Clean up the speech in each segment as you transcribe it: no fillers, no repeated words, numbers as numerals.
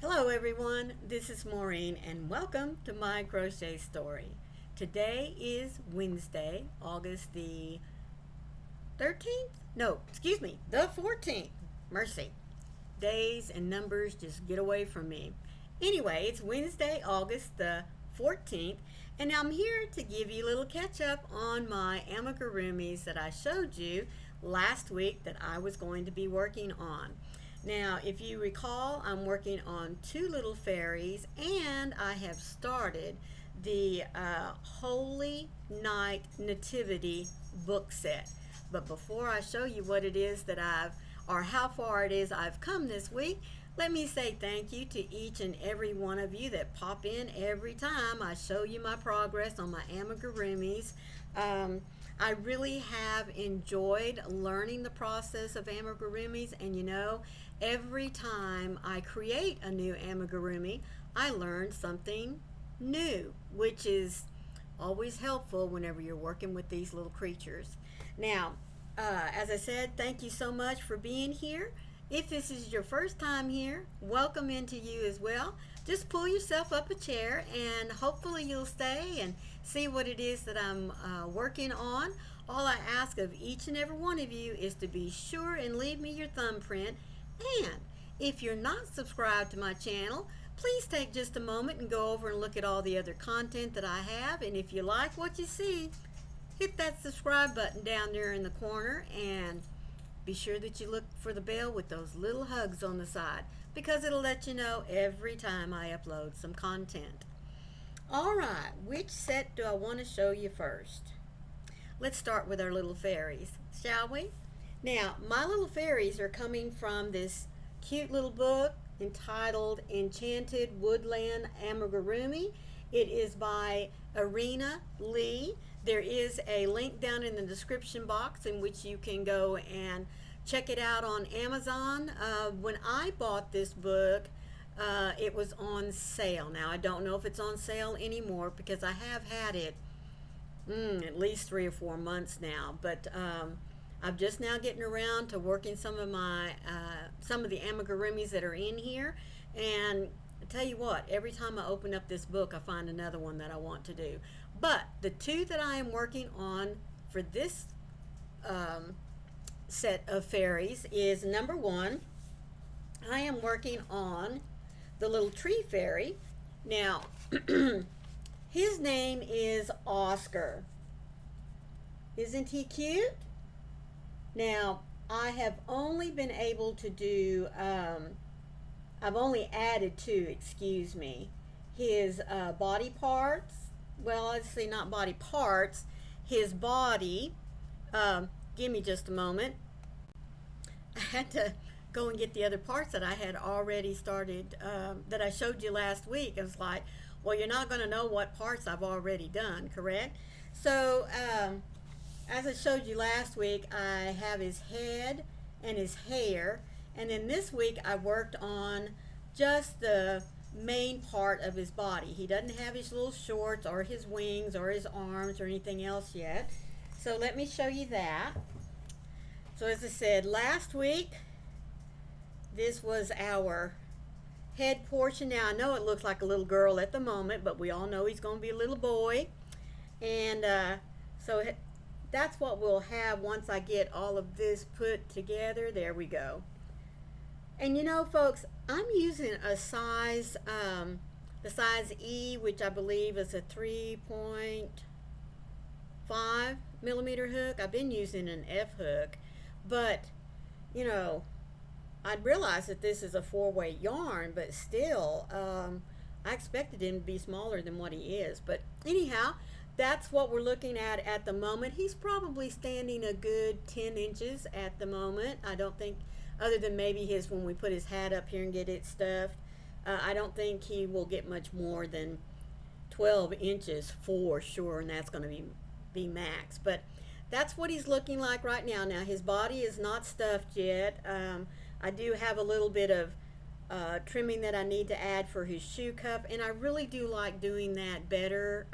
Hello everyone, this is Maureen and welcome to My Crochet Story. Today is Wednesday, August the 13th? No, excuse me, the 14th. Mercy. Days and numbers just get away from me. Anyway, it's Wednesday, August the 14th, and I'm here to give you a little catch up on my amigurumis that I showed you last week that I was going to be working on. Now, if you recall, I'm working on two little fairies, and I have started the Holy Night Nativity book set. But before I show you what it is that or how far it is I've come this week, let me say thank you to each and every one of you that pop in every time I show you my progress on my amigurumis. I really have enjoyed learning the process of amigurumis, and you know, every time I create a new amigurumi, I learn something new, which is always helpful whenever you're working with these little creatures. Now, as I said, thank you so much for being here. If this is your first time here, welcome into you as well. Just pull yourself up a chair and hopefully you'll stay and see what it is that I'm working on. All I ask of each and every one of you is to be sure and leave me your thumbprint. And if you're not subscribed to my channel, please take just a moment and go over and look at all the other content that I have. And if you like what you see, hit that subscribe button down there in the corner and be sure that you look for the bell with those little hugs on the side, because it'll let you know every time I upload some content. Alright, which set do I want to show you first? Let's start with our little fairies, shall we? Now, my little fairies are coming from this cute little book entitled Enchanted Woodland Amigurumi. It is by Irina Lee. There is a link down in the description box in which you can go and check it out on Amazon. When I bought this book, it was on sale. Now, I don't know if it's on sale anymore because I have had it at least 3 or 4 months now. But I'm just now getting around to working some of the amigurumis that are in here. And I tell you what, every time I open up this book, I find another one that I want to do. But the two that I am working on for this set of fairies is, number one, I am working on the little tree fairy. Now, his name is Oscar. Isn't he cute? Now, I have only been able to do, I've only added to, excuse me, his body parts. Well, let's see, not body parts, his body. Give me just a moment. I had to go and get the other parts that I had already started, that I showed you last week. I was like, well, you're not going to know what parts I've already done, correct? So, as I showed you last week, I have his head and his hair. And then this week I worked on just the main part of his body. He doesn't have his little shorts or his wings or his arms or anything else yet. So let me show you that. So as I said, last week, this was our head portion. Now I know it looks like a little girl at the moment, but we all know he's going to be a little boy. And so that's what we'll have once I get all of this put together. There we go. And you know, folks, I'm using a size, the size E, which I believe is a 3.5 millimeter hook. I've been using an F hook, but you know, I realized that this is a 4-way yarn, but still, I expected him to be smaller than what he is. But anyhow, that's what we're looking at the moment. He's probably standing a good 10 inches at the moment. I don't think, other than maybe when we put his hat up here and get it stuffed, I don't think he will get much more than 12 inches for sure, and that's going to be max. But that's what he's looking like right now. Now, his body is not stuffed yet. I do have a little bit of trimming that I need to add for his shoe cup, and I really do like doing that better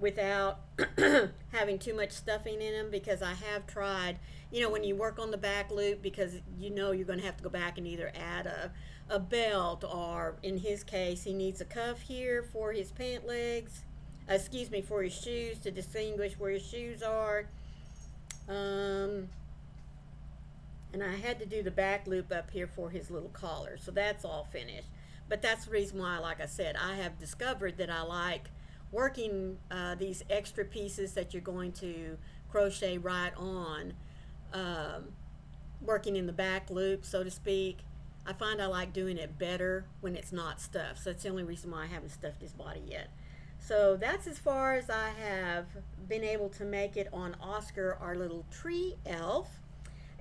without having too much stuffing in them, because I have tried, you know, when you work on the back loop, because you know you're going to have to go back and either add a belt, or in his case he needs a cuff here for his pant legs, excuse me, for his shoes, to distinguish where his shoes are. And I had to do the back loop up here for his little collar, so that's all finished. But that's the reason why, like I said, I have discovered that I like working these extra pieces that you're going to crochet right on, working in the back loop, so to speak. I find I like doing it better when it's not stuffed, so that's the only reason why I haven't stuffed his body yet. So that's as far as I have been able to make it on Oscar, our little tree elf.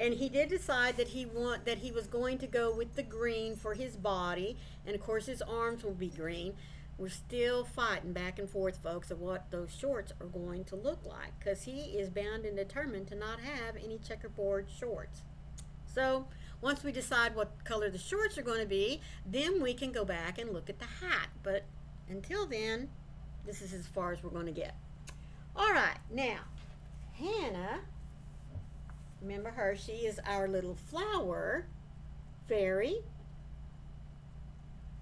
And he did decide that he was going to go with the green for his body, and of course his arms will be green. We're still fighting back and forth, folks, of what those shorts are going to look like, because he is bound and determined to not have any checkerboard shorts. So once we decide what color the shorts are going to be, then we can go back and look at the hat. But until then, this is as far as we're going to get. All right, now Hannah, remember her, she is our little flower fairy.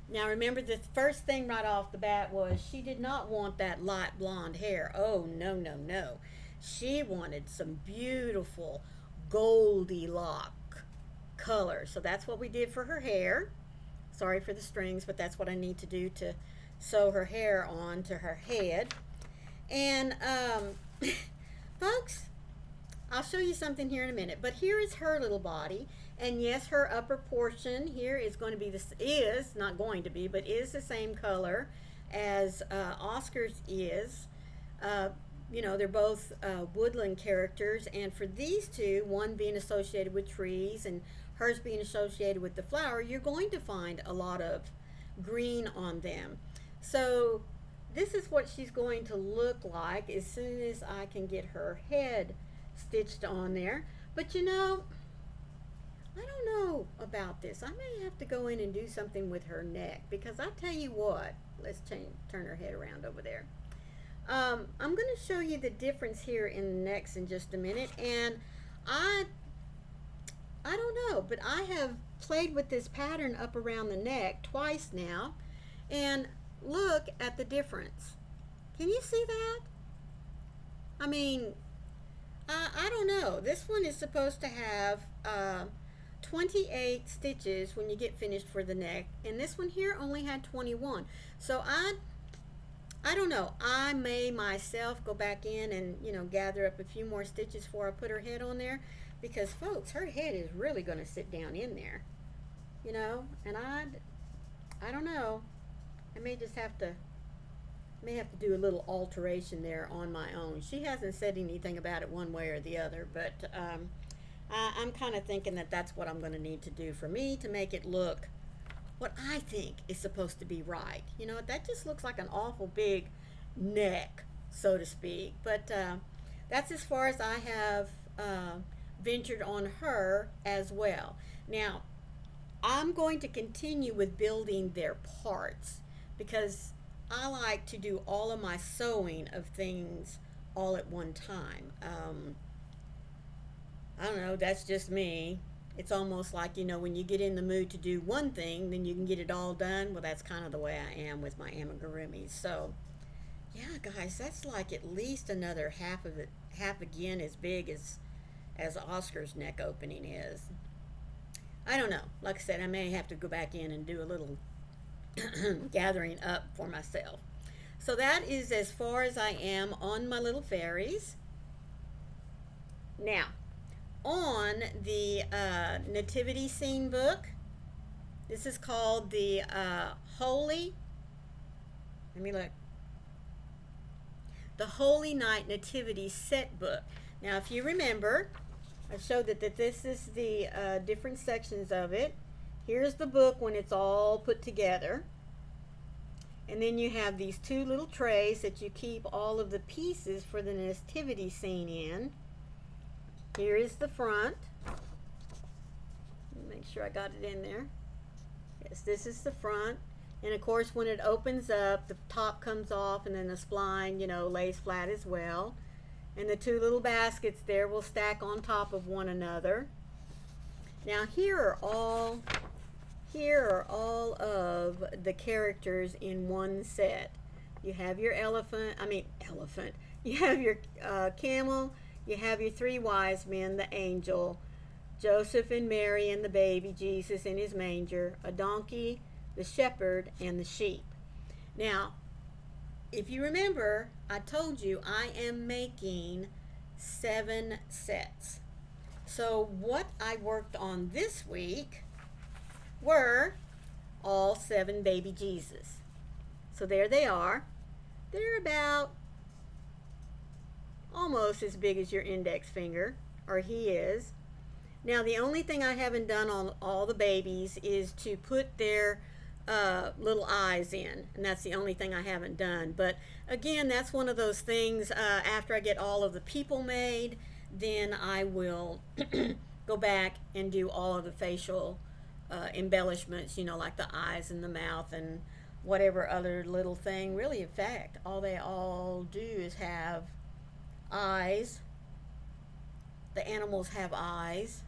Now remember, the first thing right off the bat was she did not want that light blonde hair. Oh, no, no, no. She wanted some beautiful Goldilocks color. So that's what we did for her hair. Sorry for the strings, but that's what I need to do to sew her hair on to her head. And folks, I'll show you something here in a minute, but here is her little body. And yes, her upper portion here is going to be is the same color as Oscar's is. You know, they're both woodland characters, and for these two, one being associated with trees and hers being associated with the flower, you're going to find a lot of green on them. So this is what she's going to look like as soon as I can get her head stitched on there. But you know, I don't know about this. I may have to go in and do something with her neck, because I tell you what, let's turn her head around over there. I'm going to show you the difference here in the necks in just a minute, and I don't know, but I have played with this pattern up around the neck twice now, and look at the difference. Can you see that? I mean, I don't know. This one is supposed to have 28 stitches when you get finished for the neck, and this one here only had 21. So I don't know. I may myself go back in and, you know, gather up a few more stitches before I put her head on there, because folks, her head is really going to sit down in there, you know. And I don't know. I may just have to do a little alteration there on my own. She hasn't said anything about it one way or the other, but I'm kind of thinking that that's what I'm going to need to do for me to make it look what I think is supposed to be right. You know, that just looks like an awful big neck, so to speak. But that's as far as I have ventured on her as well. Now, I'm going to continue with building their parts, because I like to do all of my sewing of things all at one time. I don't know, that's just me. It's almost like, you know, when you get in the mood to do one thing, then you can get it all done. Well, that's kind of the way I am with my amigurumis. So, yeah, guys, that's like at least another half again as big as Oscar's neck opening is. I don't know. Like I said, I may have to go back in and do a little gathering up for myself. So that is as far as I am on my little fairies. Now, on the nativity scene book, this is called the the Holy Night Nativity Set Book. Now, if you remember, I showed that this is the different sections of it. Here's the book when it's all put together. And then you have these two little trays that you keep all of the pieces for the nativity scene in. Here is the front. Let me make sure I got it in there. Yes, this is the front. And of course, when it opens up, the top comes off and then the spline, lays flat as well. And the two little baskets there will stack on top of one another. Now here are all of the characters in one set. You have your elephant. You have your camel. You have your three wise men, the angel, Joseph and Mary and the baby Jesus in his manger, a donkey, the shepherd, and the sheep. Now, if you remember, I told you I am making 7 sets. So what I worked on this week were all 7 baby Jesus. So there they are. They're about almost as big as your index finger, or he is. Now the only thing I haven't done on all the babies is to put their little eyes in, and that's the only thing I haven't done. But again, that's one of those things, after I get all of the people made, then I will go back and do all of the facial embellishments, like the eyes and the mouth and whatever other little thing. Really, in fact, all they all do is have eyes. The animals have eyes,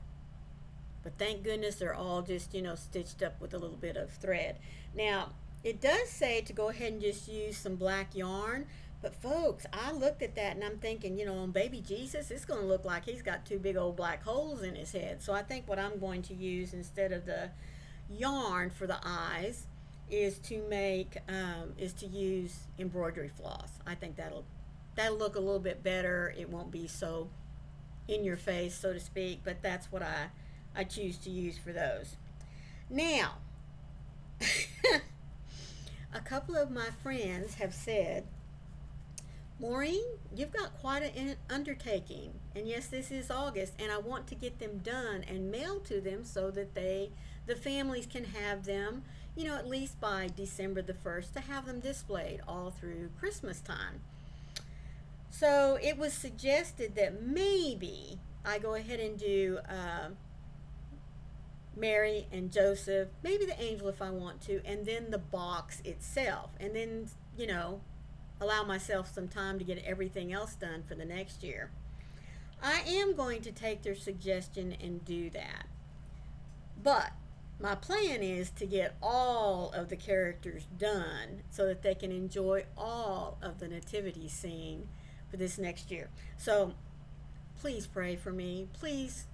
but thank goodness they're all just stitched up with a little bit of thread. Now it does say to go ahead and just use some black yarn, but folks, I looked at that and I'm thinking, on baby Jesus, it's going to look like he's got 2 big old black holes in his head. So I think what I'm going to use instead of the yarn for the eyes is to use embroidery floss. I think that'll look a little bit better. It won't be so in your face, so to speak, but that's what I choose to use for those. Now, a couple of my friends have said, Maureen, you've got quite an undertaking, and yes, this is August, and I want to get them done and mailed to them so that the families can have them, at least by December the 1st, to have them displayed all through Christmas time. So it was suggested that maybe I go ahead and do Mary and Joseph, maybe the angel if I want to, and then the box itself, and then allow myself some time to get everything else done for the next year. I am going to take their suggestion and do that, but my plan is to get all of the characters done so that they can enjoy all of the nativity scene for this next year. So please pray for me, please.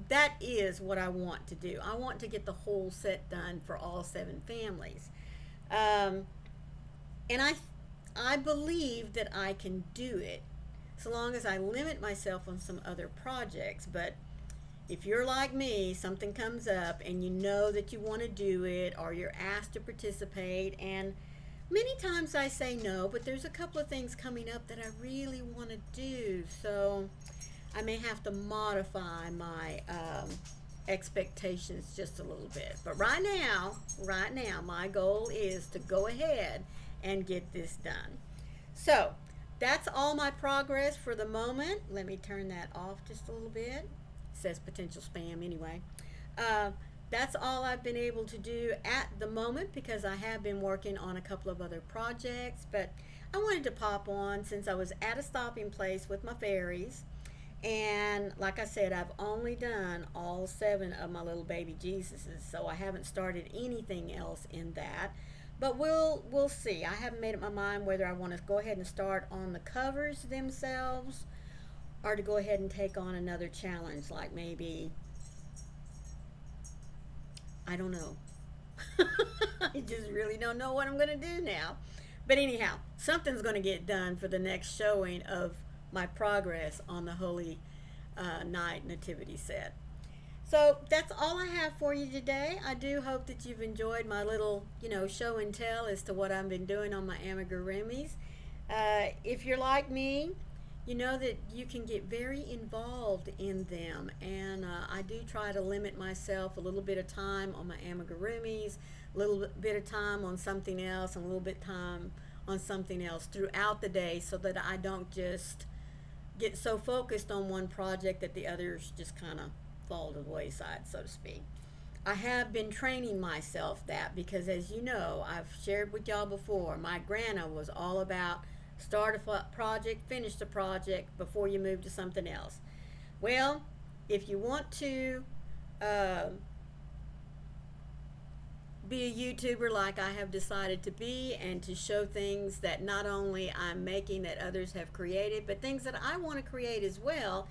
That is what I want to do. I want to get the whole set done for all 7 families, and I believe that I can do it so long as I limit myself on some other projects. But if you're like me, something comes up and you know that you want to do it, or you're asked to participate, and many times I say no, but there's a couple of things coming up that I really want to do, so I may have to modify my expectations just a little bit. But right now, my goal is to go ahead and get this done. So that's all my progress for the moment. Let me turn that off just a little bit. It says potential spam anyway. That's all I've been able to do at the moment, because I have been working on a couple of other projects, but I wanted to pop on since I was at a stopping place with my fairies. And like I said, I've only done all 7 of my little baby Jesuses, so I haven't started anything else in that. But we'll see. I haven't made up my mind whether I want to go ahead and start on the covers themselves, or to go ahead and take on another challenge, like maybe, I don't know. I just really don't know what I'm going to do now. But anyhow, something's going to get done for the next showing of my progress on the Holy Night Nativity set. So that's all I have for you today. I do hope that you've enjoyed my little, show and tell as to what I've been doing on my amigurumis. If you're like me, you know that you can get very involved in them, and I do try to limit myself a little bit of time on my amigurumis, a little bit of time on something else, and a little bit of time on something else throughout the day, so that I don't just get so focused on one project that the others just kind of fall to the wayside, so to speak. I have been training myself that, because as you know, I've shared with y'all before, my grandma was all about start a project, finish the project before you move to something else. Well, if you want to be a YouTuber like I have decided to be, and to show things that not only I'm making that others have created, but things that I want to create as well,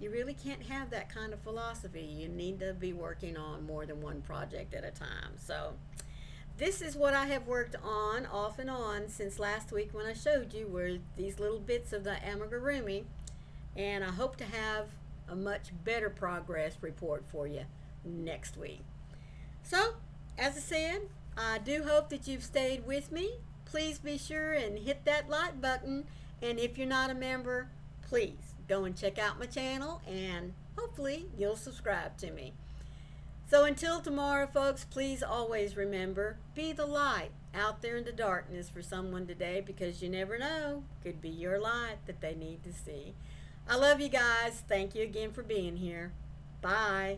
you really can't have that kind of philosophy. You need to be working on more than one project at a time. So this is what I have worked on off and on since last week when I showed you, were these little bits of the amigurumi, and I hope to have a much better progress report for you next week. So as I said, I do hope that you've stayed with me. Please be sure and hit that like button, and if you're not a member, please go and check out my channel, and hopefully you'll subscribe to me. So until tomorrow, folks, please always remember, be the light out there in the darkness for someone today, because you never know, could be your light that they need to see. I love you guys. Thank you again for being here. Bye.